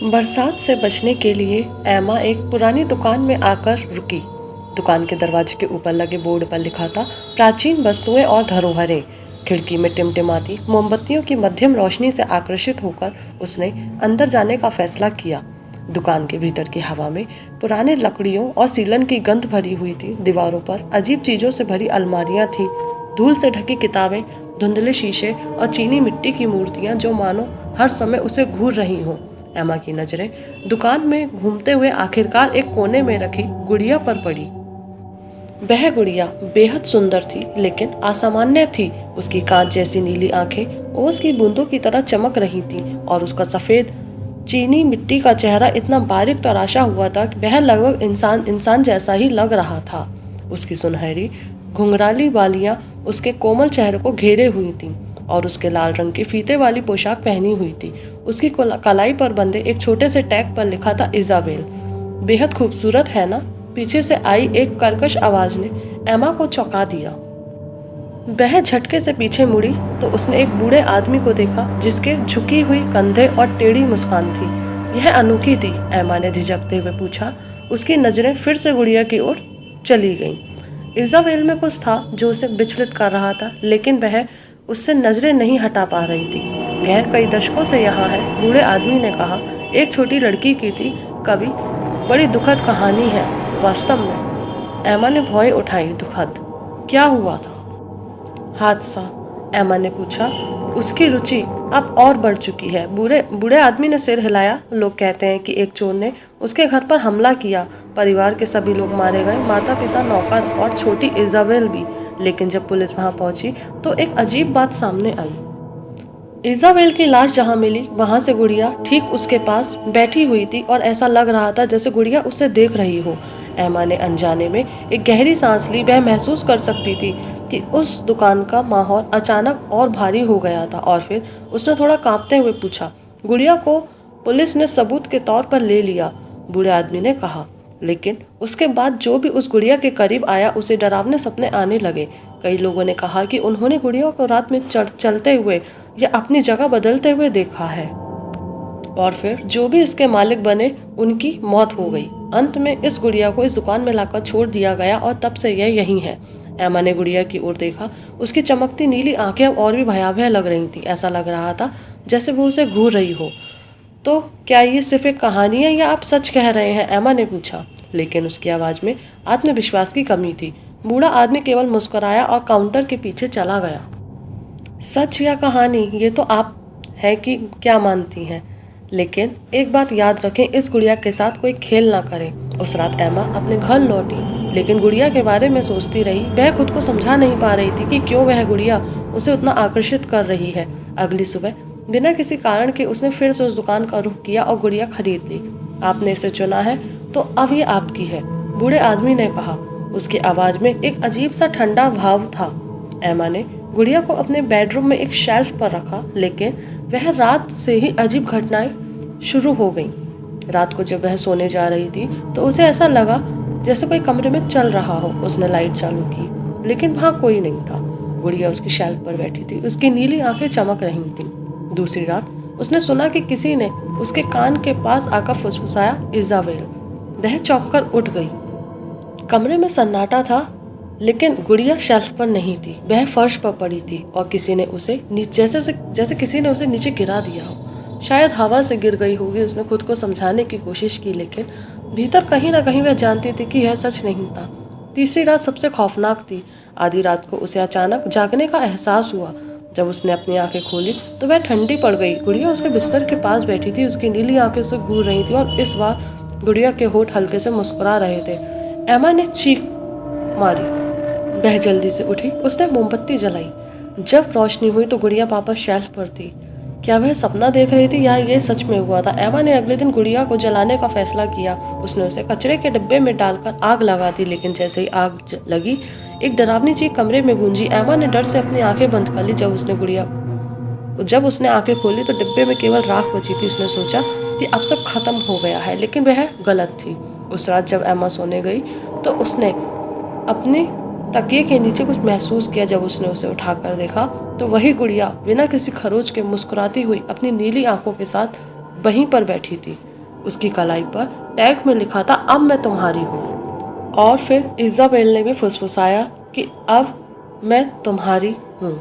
बरसात से बचने के लिए एमा एक पुरानी दुकान में आकर रुकी। दुकान के दरवाजे के ऊपर लगे बोर्ड पर लिखा था प्राचीन वस्तुएं और धरोहरें। खिड़की में टिमटिमाती मोमबत्तियों की मध्यम रोशनी से आकर्षित होकर उसने अंदर जाने का फैसला किया। दुकान के भीतर की हवा में पुराने लकड़ियों और सीलन की गंध भरी हुई थी। दीवारों पर अजीब चीजों से भरी अलमारियां थीं, धूल से ढकी किताबें, धुंधले शीशे और चीनी मिट्टी की मूर्तियां जो मानो हर समय उसे घूर रही हों। एमा की नजरें दुकान में घूमते हुए आखिरकार एक कोने में रखी गुड़िया पर पड़ी। वह गुड़िया बेहद सुंदर थी, लेकिन असामान्य थी। उसकी कांच जैसी नीली आंखें ओस की बूंदों की तरह चमक रही थीं और उसका सफेद चीनी मिट्टी का चेहरा इतना बारीक तराशा हुआ था कि वह लगभग इंसान जैसा ही लग रहा था। उसकी सुनहरी घुंघराली बालियां उसके कोमल चेहरे को घेरे हुई थीं और उसके लाल रंग की फीते वाली पोशाक पहनी हुई थी। उसकी कलाई पर बंधे एक छोटे से टैग पर लिखा था इजाबेल। बेहद खूबसूरत है ना? पीछे से आई एक कर्कश आवाज ने एमा को चौंका दिया। वह झटके से पीछे मुड़ी तो उसने एक बूढ़े आदमी को देखा जिसके झुकी हुई कंधे और टेढ़ी मुस्कान थी। यह अनोखी थी, एमा ने झिझकते हुए पूछा। उसकी नजरें फिर से गुड़िया की ओर चली गईं। इजाबेल में कुछ था जो उसे विचलित कर रहा था, लेकिन वह उससे नजरें नहीं हटा पा रही थी। यह कई दशकों से यहाँ है, बूढ़े आदमी ने कहा। एक छोटी लड़की की थी, कभी बड़ी दुखद कहानी है। वास्तव में? एमा ने भौं उठाई। दुखद? क्या हुआ था? हादसा, एमा ने पूछा। उसकी रुचि अब और बढ़ चुकी है। बूढ़े आदमी ने सिर हिलाया। लोग कहते हैं कि एक चोर ने उसके घर पर हमला किया। परिवार के सभी लोग मारे गए, माता पिता, नौकर और छोटी इजाबेल भी। लेकिन जब पुलिस वहां पहुंची तो एक अजीब बात सामने आई। इजाबेल की लाश जहां मिली वहां से गुड़िया ठीक उसके पास बैठी हुई थी और ऐसा लग रहा था जैसे गुड़िया उसे देख रही हो। एमा ने अनजाने में एक गहरी सांस ली। वह महसूस कर सकती थी कि उस दुकान का माहौल अचानक और भारी हो गया था। और फिर उसने थोड़ा कांपते हुए पूछा, गुड़िया को पुलिस ने सबूत के तौर पर ले लिया? बूढ़े आदमी ने कहा। लेकिन उसके बाद जो भी उस गुड़िया के करीब आया उसे डरावने सपने आने लगे। कई लोगों ने कहा कि उन्होंने गुड़िया को रात में चलते हुए या अपनी जगह बदलते हुए देखा है। और फिर जो भी इसके मालिक बने उनकी मौत हो गई। अंत में इस गुड़िया को इस दुकान में लाकर छोड़ दिया गया और तब से यह यहीं है। एमा ने गुड़िया की ओर देखा। उसकी चमकती नीली आंखें अब और भी भयावह लग रही थी। ऐसा लग रहा था जैसे वो उसे घूर रही हो। तो क्या ये सिर्फ एक कहानी है या आप सच कह रहे हैं? एमा ने पूछा, लेकिन उसकी आवाज में आत्मविश्वास की कमी थी। बूढ़ा आदमी केवल मुस्कुराया और काउंटर के पीछे चला गया। सच या कहानी, ये तो आप है कि क्या मानती हैं। लेकिन एक बात याद रखें, इस गुड़िया के साथ कोई खेल ना करें। उस रात एमा अपने घर लौटी, लेकिन गुड़िया के बारे में सोचती रही। वह खुद को समझा नहीं पा रही थी कि क्यों वह गुड़िया उसे उतना आकर्षित कर रही है। अगली सुबह बिना किसी कारण के उसने फिर से उस दुकान का रुख किया और गुड़िया खरीद ली। आपने इसे चुना है तो अब ये आपकी है, बूढ़े आदमी ने कहा। उसकी आवाज में एक अजीब सा ठंडा भाव था। एमा ने गुड़िया को अपने बेडरूम में एक शेल्फ पर रखा, लेकिन वह रात से ही अजीब घटनाएं शुरू हो गईं। रात को जब वह सोने जा रही थी तो उसे ऐसा लगा जैसे कोई कमरे में चल रहा हो। उसने लाइट चालू की, लेकिन वहाँ कोई नहीं था। गुड़िया उसकी शेल्फ पर बैठी थी, उसकी नीली आंखें चमक रही थीं। दूसरी रात उसने सुना कि किसी ने उसके कान के पास आकर फुसफुसाया, इजाबेल। वह चौंककर उठ गई। कमरे में सन्नाटा था, लेकिन गुड़िया शेल्फ पर नहीं थी। वह फर्श पर पड़ी थी और किसी ने उसे जैसे किसी ने उसे नीचे गिरा दिया हो। शायद हवा से गिर गई होगी। उसने खुद को समझाने की कोशिश की, लेकिन भीतर कहीं ना कहीं वह जानती थी कि यह सच नहीं था। तीसरी रात सबसे खौफनाक थी। आधी रात को उसे अचानक जागने का एहसास हुआ। जब उसने अपनी आंखें खोली तो वह ठंडी पड़ गई। गुड़िया उसके बिस्तर के पास बैठी थी। उसकी नीली आंखें उसे घूर रही थी और इस बार गुड़िया के होठ हल्के से मुस्कुरा रहे थे। एमा ने चीख मारी। वह जल्दी से उठी। उसने मोमबत्ती जलाई। जब रोशनी हुई तो गुड़िया वापस शेल्फ पर थी। क्या वह सपना देख रही थी या ये सच में हुआ था? एमा ने अगले दिन गुड़िया को जलाने का फैसला किया। उसने उसे कचरे के डिब्बे में डालकर आग लगा दी, लेकिन जैसे ही आग लगी एक डरावनी चीख कमरे में गूंजी। एमा ने डर से अपनी आंखें बंद कर ली। जब उसने आंखें खोली तो डिब्बे में केवल राख बची थी। उसने सोचा कि अब सब खत्म हो गया है, लेकिन वह गलत थी। उस रात जब एमा सोने गई तो उसने अपनी तकिए के नीचे कुछ महसूस किया। जब उसने उसे उठाकर देखा तो वही गुड़िया बिना किसी खरोच के मुस्कुराती हुई अपनी नीली आंखों के साथ वहीं पर बैठी थी। उसकी कलाई पर टैग में लिखा था अब मैं तुम्हारी हूँ। और फिर इज़ाबेल ने भी फुसफुसाया कि अब मैं तुम्हारी हूँ।